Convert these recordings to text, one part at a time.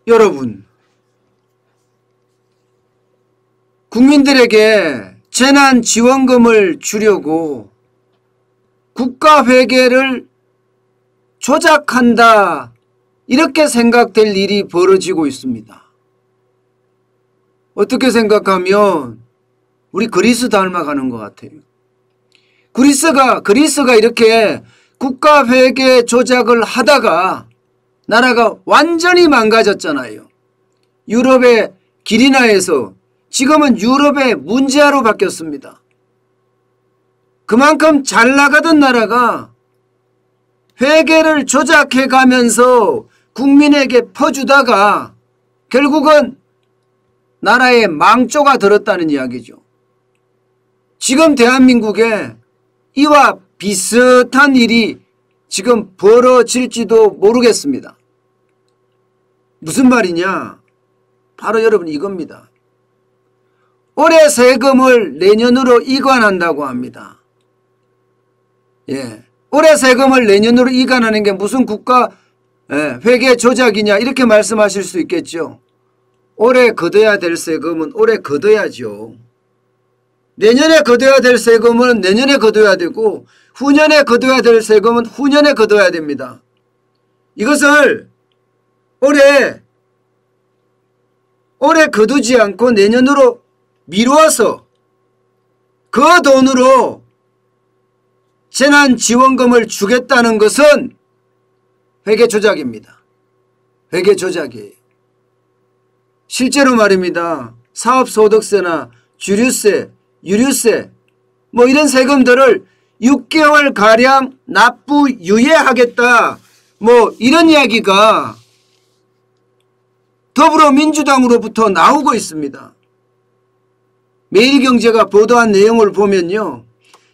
여러분, 국민들에게 재난지원금을 주려고 국가회계를 조작한다, 이렇게 생각될 일이 벌어지고 있습니다. 어떻게 생각하면 우리 그리스 닮아가는 것 같아요. 그리스가 이렇게 국가회계 조작을 하다가 나라가 완전히 망가졌잖아요. 유럽의 기리나에서 지금은 유럽의 문제아로 바뀌었습니다. 그만큼 잘 나가던 나라가 회계를 조작해 가면서 국민에게 퍼주다가 결국은 나라에 망조가 들었다는 이야기죠. 지금 대한민국에 이와 비슷한 일이 지금 벌어질지도 모르겠습니다. 무슨 말이냐? 바로 여러분 이겁니다. 올해 세금을 내년으로 이관한다고 합니다. 예, 올해 세금을 내년으로 이관하는 게 무슨 국가 회계 조작이냐, 이렇게 말씀하실 수 있겠죠. 올해 걷어야 될 세금은 올해 걷어야죠. 내년에 걷어야 될 세금은 내년에 걷어야 되고, 후년에 걷어야 될 세금은 후년에 걷어야 됩니다. 이것을 올해 거두지 않고 내년으로 미루어서 그 돈으로 재난지원금을 주겠다는 것은 회계조작입니다. 회계조작이에요. 실제로 말입니다. 사업소득세나 주류세, 유류세 뭐 이런 세금들을 6개월가량 납부 유예하겠다, 뭐 이런 이야기가 더불어민주당으로부터 나오고 있습니다. 매일경제가 보도한 내용을 보면요,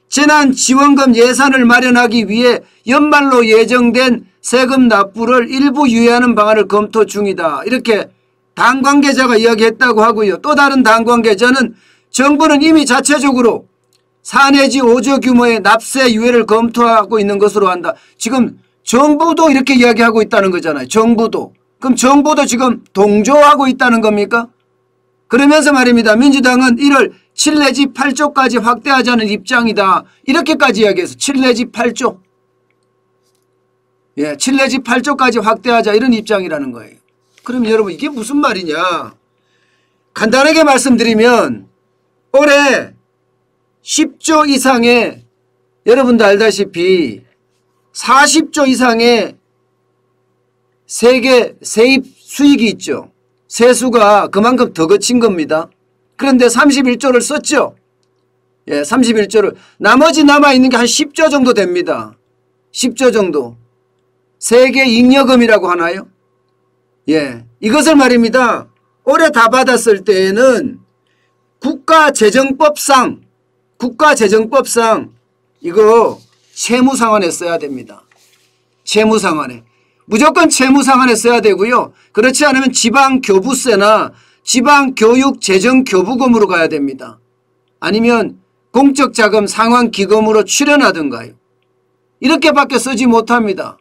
재난지원금 예산을 마련하기 위해 연말로 예정된 세금 납부를 일부 유예하는 방안을 검토 중이다, 이렇게 당 관계자가 이야기했다고 하고요. 또 다른 당 관계자는 정부는 이미 자체적으로 4 내지 5조 규모의 납세 유예를 검토하고 있는 것으로 한다. 지금 정부도 이렇게 이야기하고 있다는 거잖아요. 정부도. 그럼 정부도 지금 동조하고 있다는 겁니까? 그러면서 말입니다. 민주당은 이를 7 내지 8조까지 확대하자는 입장이다, 이렇게까지 이야기해서 7 내지 8조. 예, 7 내지 8조까지 확대하자, 이런 입장이라는 거예요. 그럼 여러분 이게 무슨 말이냐? 간단하게 말씀드리면 올해 10조 이상의, 여러분도 알다시피 40조 이상의 세계 세입 수익이 있죠. 세수가 그만큼 더 거친 겁니다. 그런데 31조를 썼죠. 예, 31조를. 나머지 남아있는 게 한 10조 정도 됩니다. 10조 정도. 세계 잉여금이라고 하나요? 예, 이것을 말입니다. 올해 다 받았을 때에는 국가재정법상 이거 채무상환에 써야 됩니다. 채무상환에. 무조건 채무상환에 써야 되고요. 그렇지 않으면 지방교부세나 지방교육재정교부금으로 가야 됩니다. 아니면 공적자금 상환기금으로 출연하든가요. 이렇게밖에 쓰지 못합니다.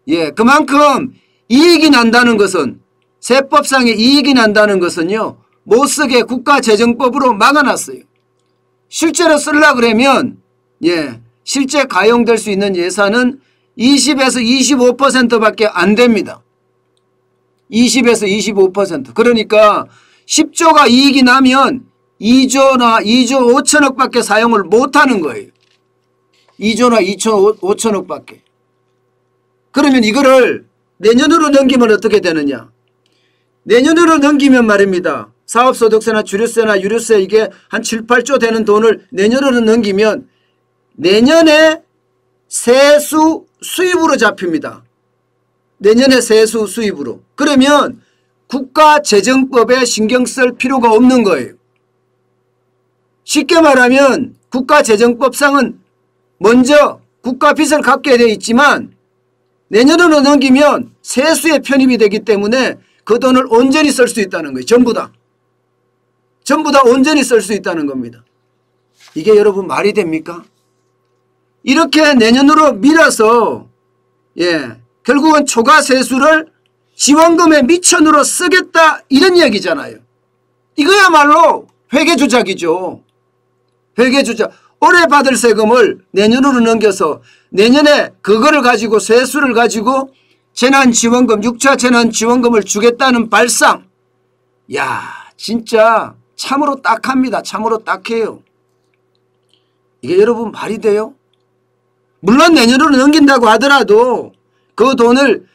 예, 그만큼 이익이 난다는 것은, 세법상의 이익이 난다는 것은요, 못쓰게 국가재정법으로 막아놨어요. 실제로 쓰려고 그러면, 예, 실제 가용될 수 있는 예산은 20에서 25%밖에 안 됩니다. 20에서 25%. 그러니까 10조가 이익이 나면 2조 5천억밖에 사용을 못하는 거예요. 2조나 2조 5천억밖에. 그러면 이거를 내년으로 넘기면 어떻게 되느냐? 내년으로 넘기면 말입니다. 사업소득세나 주류세나 유류세 이게 한 7, 8조 되는 돈을 내년으로 넘기면 내년에 세수 수입으로 잡힙니다. 내년에 세수 수입으로. 그러면 국가재정법에 신경 쓸 필요가 없는 거예요. 쉽게 말하면 국가재정법상은 먼저 국가 빚을 갚게 되어 있지만 내년으로 넘기면 세수에 편입이 되기 때문에 그 돈을 온전히 쓸 수 있다는 거예요. 전부 다 온전히 쓸 수 있다는 겁니다. 이게 여러분 말이 됩니까? 이렇게 내년으로 밀어서, 예, 결국은 초과 세수를 지원금에 미천으로 쓰겠다 이런 이야기잖아요. 이거야말로 회계조작이죠. 회계조작. 올해 받을 세금을 내년으로 넘겨서 내년에 그거를 가지고 세수를 가지고 재난지원금 6차 재난지원금을 주겠다는 발상. 야 진짜 참으로 딱합니다. 참으로 딱해요. 이게 여러분 말이 돼요? 물론 내년으로 넘긴다고 하더라도 그 돈을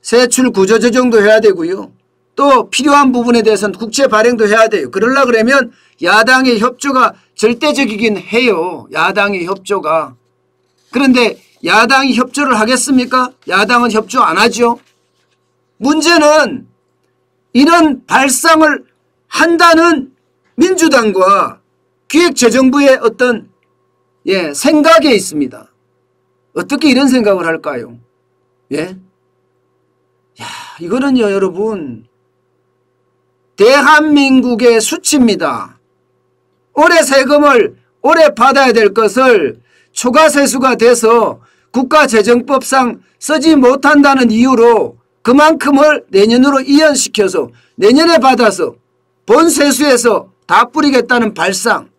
세출 구조조정도 해야 되고요. 또 필요한 부분에 대해서는 국채 발행도 해야 돼요. 그러려고 그러면 야당의 협조가 절대적이긴 해요. 야당의 협조가. 그런데 야당이 협조를 하겠습니까? 야당은 협조 안 하죠. 문제는 이런 발상을 한다는 민주당과 기획재정부의 어떤 생각에 있습니다. 어떻게 이런 생각을 할까요? 이거는요 여러분 대한민국의 수치입니다. 올해 세금을 올해 받아야 될 것을 초과세수가 돼서 국가재정법상 쓰지 못한다는 이유로 그만큼을 내년으로 이연시켜서 내년에 받아서 본세수에서 다 뿌리겠다는 발상.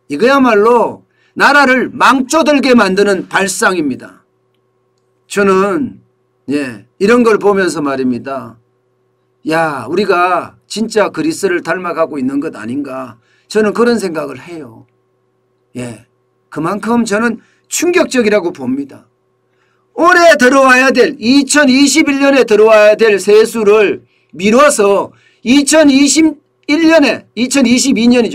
이거야말로 나라를 망조들게 만드는 발상입니다. 저는 이런 걸 보면서 말입니다. 우리가 진짜 그리스를 닮아가고 있는 것 아닌가. 저는 그런 생각을 해요. 그만큼 저는 충격적이라고 봅니다. 올해 들어와야 될 2021년에 들어와야 될 세수를 미뤄서 2022년이죠.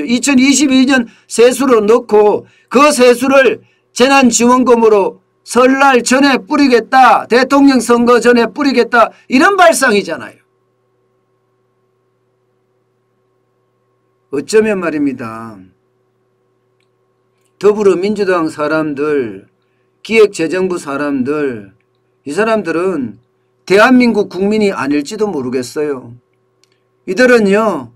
2022년 세수로 넣고 그 세수를 재난지원금으로 설날 전에 뿌리겠다. 대통령 선거 전에 뿌리겠다. 이런 발상이잖아요. 어쩌면 말입니다. 더불어민주당 사람들, 기획재정부 사람들, 이 사람들은 대한민국 국민이 아닐지도 모르겠어요. 이들은요.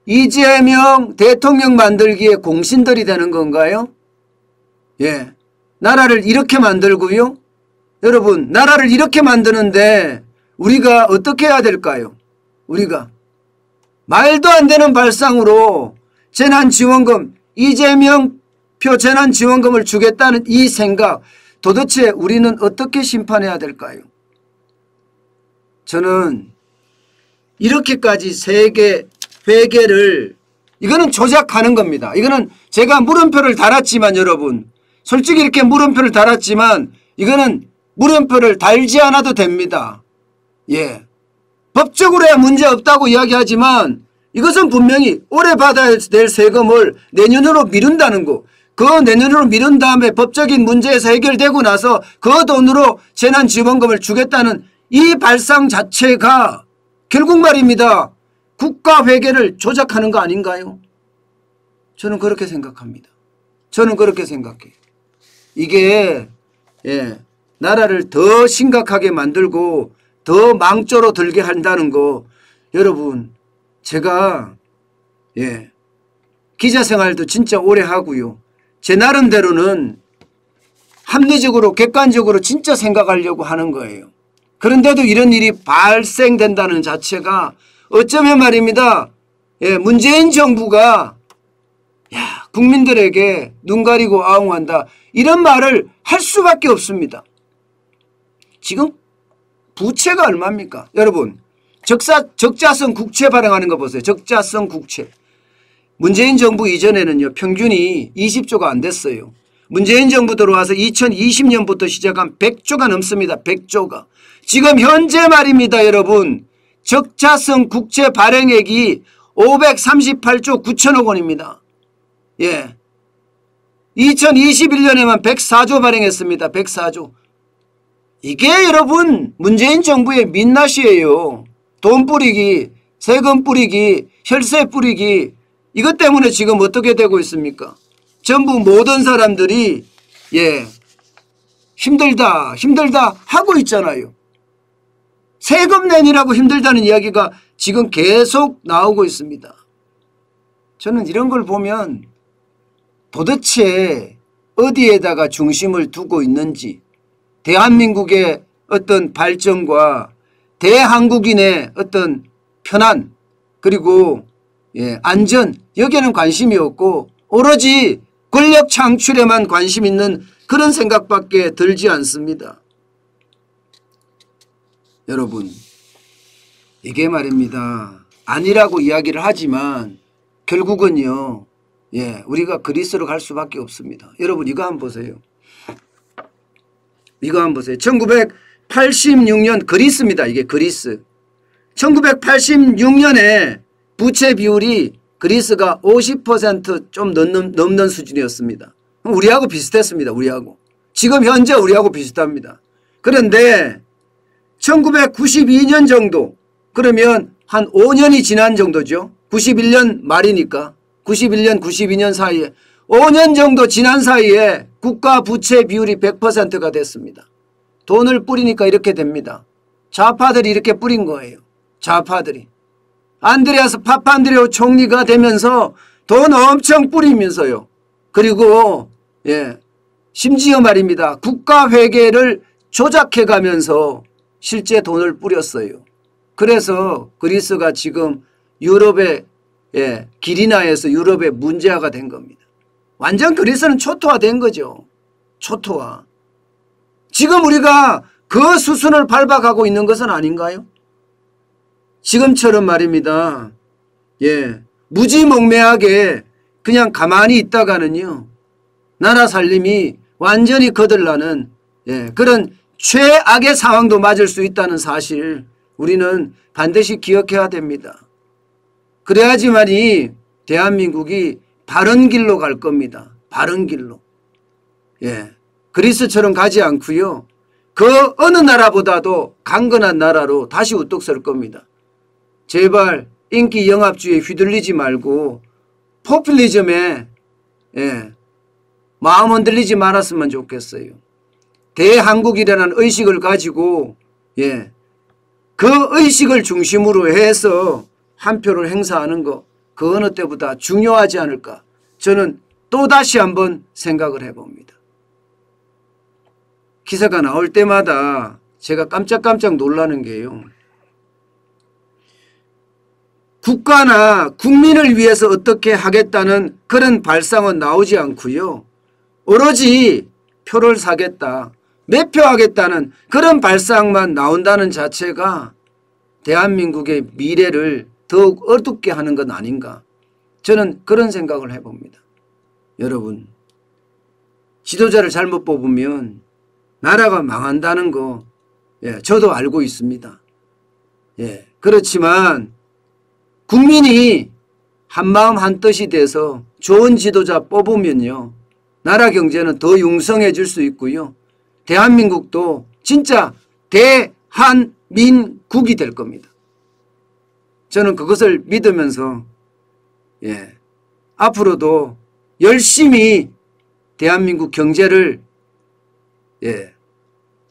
이재명 대통령 만들기에 공신들이 되는 건가요? 나라를 이렇게 만들고요. 여러분 나라를 이렇게 만드는데 우리가 어떻게 해야 될까요? 우리가 말도 안 되는 발상으로 재난지원금 이재명표 재난지원금을 주겠다는 이 생각 도대체 우리는 어떻게 심판해야 될까요? 저는 이렇게까지 세계 회계를 이거는 조작하는 겁니다. 이거는 제가 물음표를 달았지만 여러분 솔직히 이렇게 물음표를 달았지만 이거는 물음표를 달지 않아도 됩니다. 법적으로야 문제없다고 이야기하지만 이것은 분명히 올해 받아야 될 세금을 내년으로 미룬다는 거. 그 내년으로 미룬 다음에 법적인 문제에서 해결되고 나서 그 돈으로 재난지원금을 주겠다는 이 발상 자체가 결국 말입니다. 국가회계를 조작하는 거 아닌가요? 저는 그렇게 생각합니다. 저는 그렇게 생각해요. 이게 나라를 더 심각하게 만들고 더 망조로 들게 한다는 거 여러분 제가 기자생활도 진짜 오래 하고요. 제 나름대로는 합리적으로 객관적으로 진짜 생각하려고 하는 거예요. 그런데도 이런 일이 발생된다는 자체가 어쩌면 말입니다. 문재인 정부가 국민들에게 눈 가리고 아웅한다. 이런 말을 할 수밖에 없습니다. 지금 부채가 얼마입니까? 여러분 적자성 국채 발행하는 거 보세요. 적자성 국채. 문재인 정부 이전에는요. 평균이 20조가 안 됐어요. 문재인 정부 들어와서 2020년부터 시작한 100조가 넘습니다. 100조가. 지금 현재 말입니다. 여러분. 적자성 국채 발행액이 538조 9천억 원입니다. 2021년에만 104조 발행했습니다. 104조. 이게 여러분 문재인 정부의 민낯이에요. 돈 뿌리기, 세금 뿌리기, 혈세 뿌리기. 이것 때문에 지금 어떻게 되고 있습니까? 전부 모든 사람들이 힘들다 하고 있잖아요. 세금 내니라고 힘들다는 이야기가 지금 계속 나오고 있습니다. 저는 이런 걸 보면 도대체 어디에다가 중심을 두고 있는지 대한민국의 어떤 발전과 대한국인의 어떤 편안 그리고 안전 여기에는 관심이 없고 오로지 권력 창출에만 관심 있는 그런 생각밖에 들지 않습니다. 여러분 이게 말입니다. 아니라고 이야기를 하지만 결국은요 우리가 그리스로 갈 수밖에 없습니다. 여러분 이거 한번 보세요. 이거 한번 보세요. 1986년 그리스입니다. 이게 그리스. 1986년에 부채 비율이 그리스가 50% 좀 넘는 수준이었습니다. 우리하고 비슷했습니다. 우리하고. 지금 현재 우리하고 비슷합니다. 그런데 1992년 정도 그러면 한 5년이 지난 정도죠. 91년 말이니까 91년 92년 사이에 5년 정도 지난 사이에 국가 부채 비율이 100%가 됐습니다. 돈을 뿌리니까 이렇게 됩니다. 좌파들이 이렇게 뿌린 거예요. 좌파들이. 안드레아스 파판드레오 총리가 되면서 돈 엄청 뿌리면서요. 그리고 심지어 말입니다. 국가회계를 조작해 가면서 실제 돈을 뿌렸어요. 그래서 그리스가 지금 유럽의 길이나에서 유럽의 문제아가 된 겁니다. 완전 그리스는 초토화된 거죠. 초토화. 지금 우리가 그 수순을 밟아가고 있는 것은 아닌가요? 지금처럼 말입니다. 무지몽매하게 그냥 가만히 있다가는요. 나라 살림이 완전히 거들나는 그런 최악의 상황도 맞을 수 있다는 사실 우리는 반드시 기억해야 됩니다. 그래야지만이 대한민국이 바른 길로 갈 겁니다. 바른 길로. 그리스처럼 가지 않고요. 그 어느 나라보다도 강건한 나라로 다시 우뚝 설 겁니다. 제발 인기 영합주의에 휘둘리지 말고 포퓰리즘에 마음 흔들리지 말았으면 좋겠어요. 대한국이라는 의식을 가지고 그 의식을 중심으로 해서 한 표를 행사하는 거 그 어느 때보다 중요하지 않을까 저는 또다시 한번 생각을 해봅니다. 기사가 나올 때마다 제가 깜짝깜짝 놀라는 게요. 국가나 국민을 위해서 어떻게 하겠다는 그런 발상은 나오지 않고요. 오로지 표를 사겠다, 매표하겠다는 그런 발상만 나온다는 자체가 대한민국의 미래를 더욱 어둡게 하는 건 아닌가. 저는 그런 생각을 해봅니다. 여러분, 지도자를 잘못 뽑으면 나라가 망한다는 거 저도 알고 있습니다. 그렇지만 국민이 한마음 한뜻이 돼서 좋은 지도자 뽑으면요. 나라 경제는 더 융성해질 수 있고요. 대한민국도 진짜 대한민국이 될 겁니다. 저는 그것을 믿으면서 앞으로도 열심히 대한민국 경제를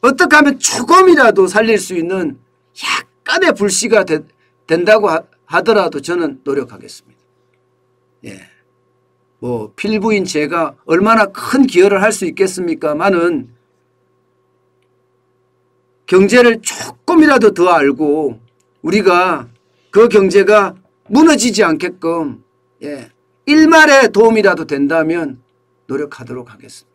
어떻게 하면 조금이라도 살릴 수 있는 약간의 불씨가 된다고 하더라도 저는 노력하겠습니다. 뭐 필부인 제가 얼마나 큰 기여를 할 수 있겠습니까마는 경제를 조금이라도 더 알고 우리가 그 경제가 무너지지 않게끔 일말의 도움이라도 된다면 노력하도록 하겠습니다.